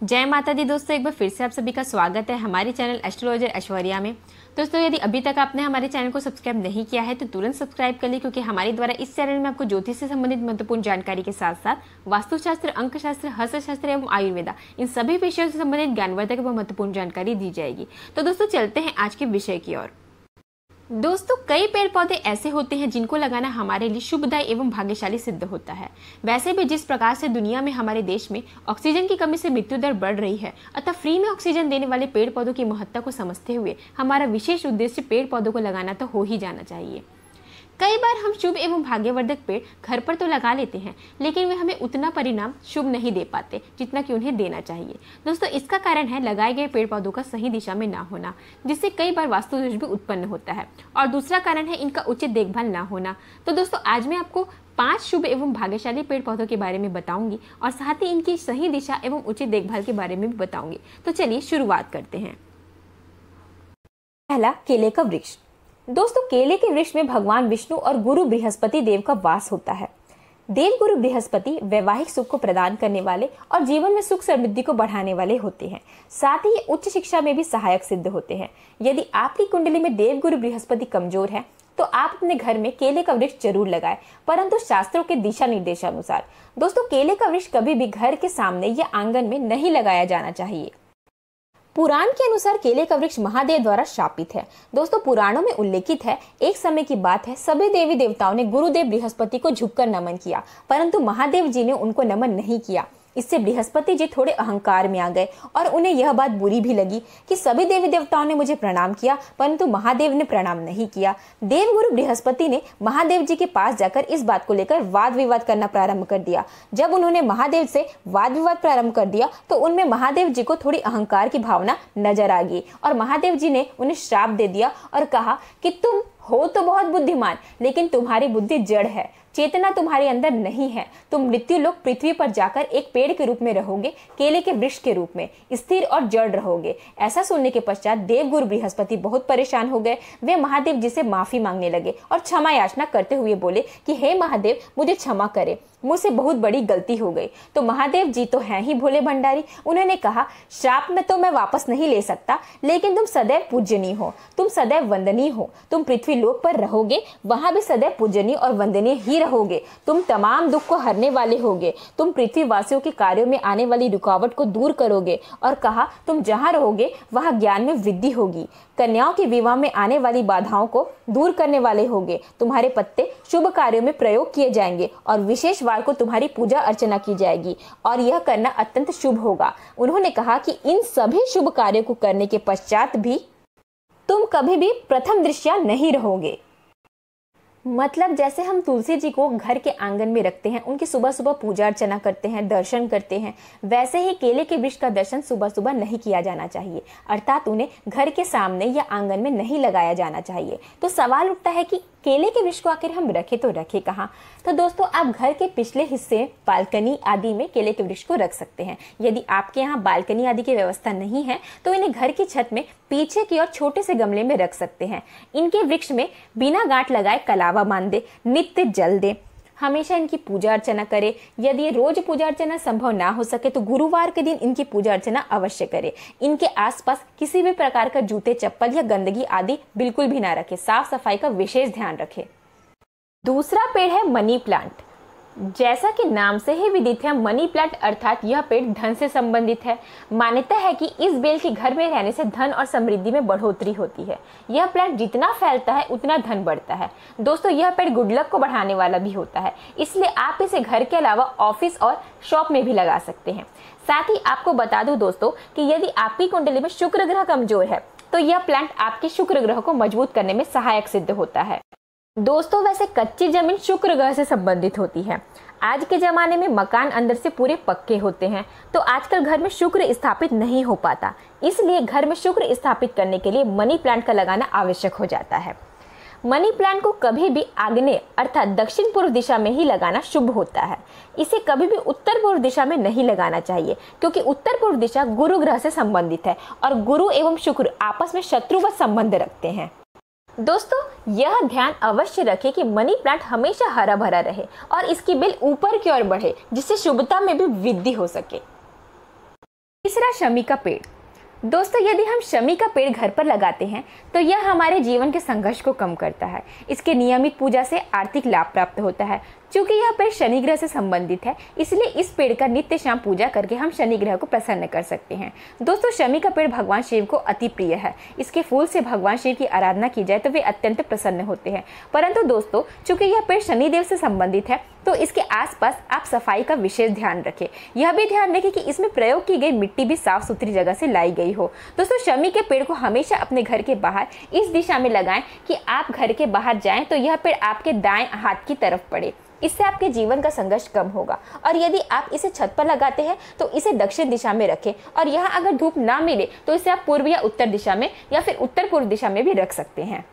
जय माता दी दोस्तों, एक बार फिर से आप सभी का स्वागत है हमारे चैनल एस्ट्रोलॉजर ऐश्वर्या में। दोस्तों, यदि अभी तक आपने हमारे चैनल को सब्सक्राइब नहीं किया है तो तुरंत सब्सक्राइब कर लें, क्योंकि हमारे द्वारा इस चैनल में आपको ज्योतिष से संबंधित महत्वपूर्ण जानकारी के साथ साथ वास्तुशास्त्र, अंकशास्त्र, हस्तशास्त्र एवं आयुर्वेदा इन सभी विषयों से संबंधित ज्ञानवर्धक एवं महत्वपूर्ण जानकारी दी जाएगी। तो दोस्तों, चलते हैं आज के विषय की ओर। दोस्तों, कई पेड़ पौधे ऐसे होते हैं जिनको लगाना हमारे लिए शुभदायी एवं भाग्यशाली सिद्ध होता है। वैसे भी जिस प्रकार से दुनिया में हमारे देश में ऑक्सीजन की कमी से मृत्यु दर बढ़ रही है, अतः फ्री में ऑक्सीजन देने वाले पेड़ पौधों की महत्ता को समझते हुए हमारा विशेष उद्देश्य पेड़ पौधों को लगाना तो हो ही जाना चाहिए। कई बार हम शुभ एवं भाग्यवर्धक पेड़ घर पर तो लगा लेते हैं, लेकिन वे हमें उतना परिणाम शुभ नहीं दे पाते जितना कि उन्हें देना चाहिए। दोस्तों, इसका कारण है लगाए गए पेड़ पौधों का सही दिशा में ना होना, जिससे कई बार वास्तु दोष भी उत्पन्न होता है। और दूसरा कारण है इनका उचित देखभाल ना होना। तो दोस्तों, आज मैं आपको 5 शुभ एवं भाग्यशाली पेड़ पौधों के बारे में बताऊंगी और साथ ही इनकी सही दिशा एवं उचित देखभाल के बारे में भी बताऊंगी। तो चलिए शुरुआत करते हैं। पहला, केले का वृक्ष। दोस्तों, केले के वृक्ष में भगवान विष्णु और गुरु बृहस्पति देव का वास होता है। देव गुरु बृहस्पति वैवाहिक सुख को प्रदान करने वाले और जीवन में सुख समृद्धि को बढ़ाने वाले होते हैं। साथ ही ये उच्च शिक्षा में भी सहायक सिद्ध होते हैं। यदि आपकी कुंडली में देव गुरु बृहस्पति कमजोर है तो आप अपने घर में केले का वृक्ष जरूर लगाएं, परंतु शास्त्रों के दिशा निर्देशानुसार। दोस्तों, केले का वृक्ष कभी भी घर के सामने या आंगन में नहीं लगाया जाना चाहिए। पुराण के अनुसार केले का वृक्ष महादेव द्वारा शापित है। दोस्तों, पुराणों में उल्लेखित है, एक समय की बात है, सभी देवी देवताओं ने गुरुदेव बृहस्पति को झुककर नमन किया, परंतु महादेव जी ने उनको नमन नहीं किया। इससे बृहस्पति जी थोड़े अहंकार में आ गए और उन्हें यह बात बुरी भी लगी कि सभी देवी देवताओं ने मुझे प्रणाम किया परंतु महादेव ने प्रणाम नहीं किया। देवगुरु बृहस्पति ने महादेव जी के पास जाकर इस बात को लेकर वाद विवाद करना प्रारंभ कर दिया। जब उन्होंने महादेव से वाद विवाद प्रारंभ कर दिया तो उनमें महादेव जी को थोड़ी अहंकार की भावना नजर आ गई और महादेव जी ने उन्हें श्राप दे दिया और कहा कि तुम हो तो बहुत बुद्धिमान, लेकिन तुम्हारी बुद्धि जड़ है, चेतना तुम्हारे अंदर नहीं है। तुम मृत्यु लोक पृथ्वी पर जाकर एक पेड़ के रूप में रहोगे, केले के वृक्ष के रूप में स्थिर और जड़ रहोगे। ऐसा सुनने के पश्चात देवगुरु बृहस्पति बहुत परेशान हो गए। वे महादेव जी से माफी मांगने लगे और क्षमा याचना करते हुए बोले कि हे महादेव, मुझे क्षमा करें, मुझसे बहुत बड़ी गलती हो गई। तो महादेव जी तो हैं ही भोले भंडारी। उन्होंने कहा, श्राप में तो मैं वापस नहीं ले सकता, लेकिन तुम सदैव पूजनीय हो, तुम सदैव वंदनीय हो। तुम पृथ्वी लोक पर रहोगे, वहां भी सदैव पूजनीय और वंदनीय ही रहोगे। तुम तमाम दुख को हरने वाले होगे। तुम पृथ्वी वासियों के कार्यों में आने वाली रुकावट को दूर करोगे। और कहा, तुम जहां रहोगे वहां ज्ञान में वृद्धि होगी। कन्याओं के विवाह में आने वाली बाधाओं को दूर करने वाले होगे। तुम्हारे पत्ते शुभ कार्यों में प्रयोग किए जाएंगे और विशेष वार को तुम्हारी पूजा अर्चना की जाएगी और यह करना अत्यंत शुभ होगा। उन्होंने कहा कि इन सभी शुभ कार्यों को करने के पश्चात भी तुम कभी भी प्रथम दृष्टया नहीं रहोगे। मतलब जैसे हम तुलसी जी को घर के आंगन में रखते हैं, उनकी सुबह सुबह पूजा अर्चना करते हैं, दर्शन करते हैं, वैसे ही केले के वृक्ष का दर्शन सुबह सुबह नहीं किया जाना चाहिए, अर्थात उन्हें घर के सामने या आंगन में नहीं लगाया जाना चाहिए। तो सवाल उठता है कि केले के वृक्ष को आखिर हम रखे तो रखे कहाँ? तो दोस्तों, आप घर के पिछले हिस्से, बालकनी आदि में केले के वृक्ष को रख सकते हैं। यदि आपके यहाँ बालकनी आदि की व्यवस्था नहीं है तो इन्हें घर की छत में पीछे की ओर छोटे से गमले में रख सकते हैं। इनके वृक्ष में बिना गांठ लगाए कलावा बांध दे, नित्य जल दे, हमेशा इनकी पूजा अर्चना करें। यदि रोज पूजा अर्चना संभव ना हो सके तो गुरुवार के दिन इनकी पूजा अर्चना अवश्य करें। इनके आसपास किसी भी प्रकार का जूते, चप्पल या गंदगी आदि बिल्कुल भी ना रखें। साफ सफाई का विशेष ध्यान रखें। दूसरा पेड़ है मनी प्लांट। जैसा कि नाम से ही विदित है, मनी प्लांट अर्थात यह पेड़ धन से संबंधित है। मान्यता है कि इस बेल के घर में रहने से धन और समृद्धि में बढ़ोतरी होती है। यह प्लांट जितना फैलता है उतना धन बढ़ता है। दोस्तों, यह पेड़ गुड लक को बढ़ाने वाला भी होता है, इसलिए आप इसे घर के अलावा ऑफिस और शॉप में भी लगा सकते हैं। साथ ही आपको बता दूं दोस्तों कि यदि आपकी कुंडली में शुक्र ग्रह कमजोर है तो यह प्लांट आपके शुक्र ग्रह को मजबूत करने में सहायक सिद्ध होता है। दोस्तों, वैसे कच्ची जमीन शुक्र ग्रह से संबंधित होती है। आज के जमाने में मकान अंदर से पूरे पक्के होते हैं, तो आजकल घर में शुक्र स्थापित नहीं हो पाता। इसलिए घर में शुक्र स्थापित करने के लिए मनी प्लांट का लगाना आवश्यक हो जाता है। मनी प्लांट को कभी भी आग्नेय अर्थात दक्षिण पूर्व दिशा में ही लगाना शुभ होता है। इसे कभी भी उत्तर पूर्व दिशा में नहीं लगाना चाहिए, क्योंकि उत्तर पूर्व दिशा गुरु ग्रह से संबंधित है और गुरु एवं शुक्र आपस में शत्रुवत संबंध रखते हैं। दोस्तों, यह ध्यान अवश्य रखें कि मनी प्लांट हमेशा हरा भरा रहे और इसकी बेल ऊपर की ओर बढ़े, जिससे शुभता में भी वृद्धि हो सके। तीसरा, शमी का पेड़। दोस्तों, यदि हम शमी का पेड़ घर पर लगाते हैं तो यह हमारे जीवन के संघर्ष को कम करता है। इसके नियमित पूजा से आर्थिक लाभ प्राप्त होता है। चूंकि यह पेड़ शनि ग्रह से संबंधित है, इसलिए इस पेड़ का नित्य शाम पूजा करके हम शनि ग्रह को प्रसन्न कर सकते हैं। दोस्तों, शमी का पेड़ भगवान शिव को अति प्रिय है। इसके फूल से भगवान शिव की आराधना की जाए तो वे अत्यंत प्रसन्न होते हैं। परंतु दोस्तों, चूंकि यह पेड़ शनिदेव से संबंधित है तो इसके आसपास आप सफाई का विशेष ध्यान रखें। यह भी ध्यान रखें कि इसमें प्रयोग की गई मिट्टी भी साफ सुथरी जगह से लाई गई हो। दोस्तों, शमी के पेड़ को हमेशा अपने घर के बाहर इस दिशा में लगाएं कि आप घर के बाहर जाएं तो यह पेड़ आपके दाएं हाथ की तरफ पड़े। इससे आपके जीवन का संघर्ष कम होगा। और यदि आप इसे छत पर लगाते हैं तो इसे दक्षिण दिशा में रखें, और यहाँ अगर धूप ना मिले तो इसे आप पूर्व या उत्तर दिशा में या फिर उत्तर पूर्व दिशा में भी रख सकते हैं।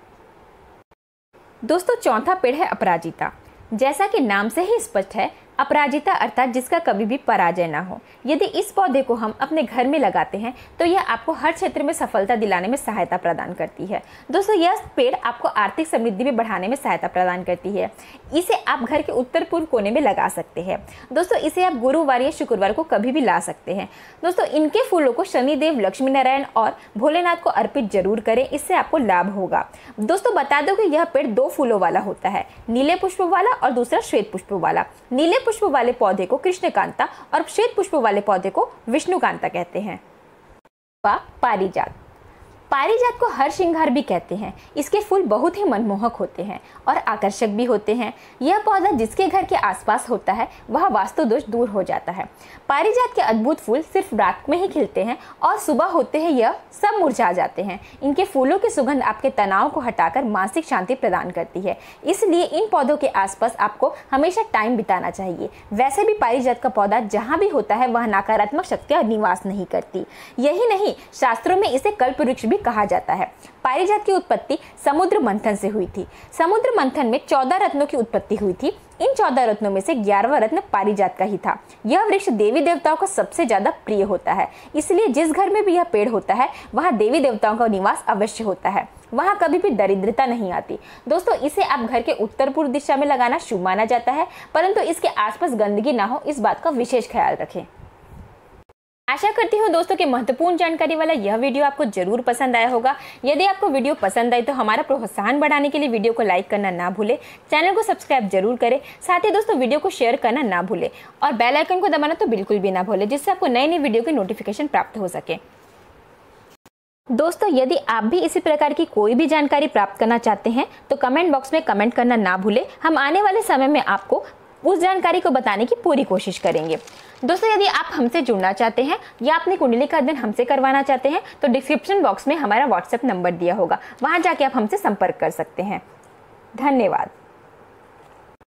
दोस्तों, चौथा पेड़ है अपराजिता। जैसा कि नाम से ही स्पष्ट है, अपराजिता अर्थात जिसका कभी भी पराजय ना हो। यदि इस पौधे को हम अपने घर में लगाते हैं तो यह आपको हर क्षेत्र में सफलता दिलाने में सहायता प्रदान करती है। दोस्तों, यह पेड़ आपको आर्थिक समृद्धि में बढ़ाने में सहायता प्रदान करती है। इसे आप घर के उत्तर पूर्व कोने में लगा सकते हैं। दोस्तों, इसे आप गुरुवार या शुक्रवार को कभी भी ला सकते हैं। दोस्तों, इनके फूलों को शनिदेव, लक्ष्मी नारायण और भोलेनाथ को अर्पित जरूर करें, इससे आपको लाभ होगा। दोस्तों, बता दो कि यह पेड़ 2 फूलों वाला होता है, नीले पुष्प वाला और दूसरा श्वेत पुष्प वाला। नीले पुष्प वाले पौधे को कृष्णकांता और श्वेत पुष्प वाले पौधे को विष्णुकांता कहते हैं। पारिजात। पारिजात को हर श्रृंगार भी कहते हैं। इसके फूल बहुत ही मनमोहक होते हैं और आकर्षक भी होते हैं। यह पौधा जिसके घर के आसपास होता है वह वास्तु दोष दूर हो जाता है। पारिजात के अद्भुत फूल सिर्फ रात में ही खिलते हैं और सुबह होते ही यह सब मुरझा जाते हैं। इनके फूलों की सुगंध आपके तनाव को हटाकर मानसिक शांति प्रदान करती है। इसलिए इन पौधों के आसपास आपको हमेशा टाइम बिताना चाहिए। वैसे भी पारिजात का पौधा जहाँ भी होता है वह नकारात्मक शक्तियाँ निवास नहीं करती। यही नहीं, शास्त्रों में इसे कल्प वृक्ष भी कहा जाता है। पारिजात की उत्पत्ति समुद्र मंथन से हुई थी। समुद्र मंथन में 14 रत्नों की उत्पत्ति हुई थी। इन 14 रत्नों में से 11वां रत्न पारिजात का ही था। यह वृक्ष देवी देवताओं को सबसे ज्यादा प्रिय होता है। इसलिए जिस घर में भी यह पेड़ होता है वहाँ देवी देवताओं का निवास अवश्य होता है। वहाँ कभी भी दरिद्रता नहीं आती। दोस्तों, इसे आप घर के उत्तर पूर्व दिशा में लगाना शुभ माना जाता है, परंतु इसके आसपास गंदगी ना हो, इस बात का विशेष ख्याल रखें। आशा करती हूँ दोस्तों कि महत्वपूर्ण जानकारी वाला यह वीडियो आपको जरूर पसंद आया होगा। यदि आपको वीडियो पसंद आई तो हमारा प्रोत्साहन बढ़ाने के लिए वीडियो को लाइक करना ना भूले, चैनल को सब्सक्राइब जरूर करें। साथ ही दोस्तों, वीडियो को शेयर करना ना भूले और बेल आइकन को दबाना तो बिल्कुल भी ना भूले, जिससे आपको नई नई वीडियो की नोटिफिकेशन प्राप्त हो सके। दोस्तों, यदि आप भी इसी प्रकार की कोई भी जानकारी प्राप्त करना चाहते हैं तो कमेंट बॉक्स में कमेंट करना ना भूले। हम आने वाले समय में आपको उस जानकारी को बताने की पूरी कोशिश करेंगे। दोस्तों, यदि आप हमसे जुड़ना चाहते हैं या अपनी कुंडली का अध्ययन हमसे करवाना चाहते हैं तो डिस्क्रिप्शन बॉक्स में हमारा व्हाट्सएप नंबर दिया होगा, वहां जाके आप हमसे संपर्क कर सकते हैं। धन्यवाद।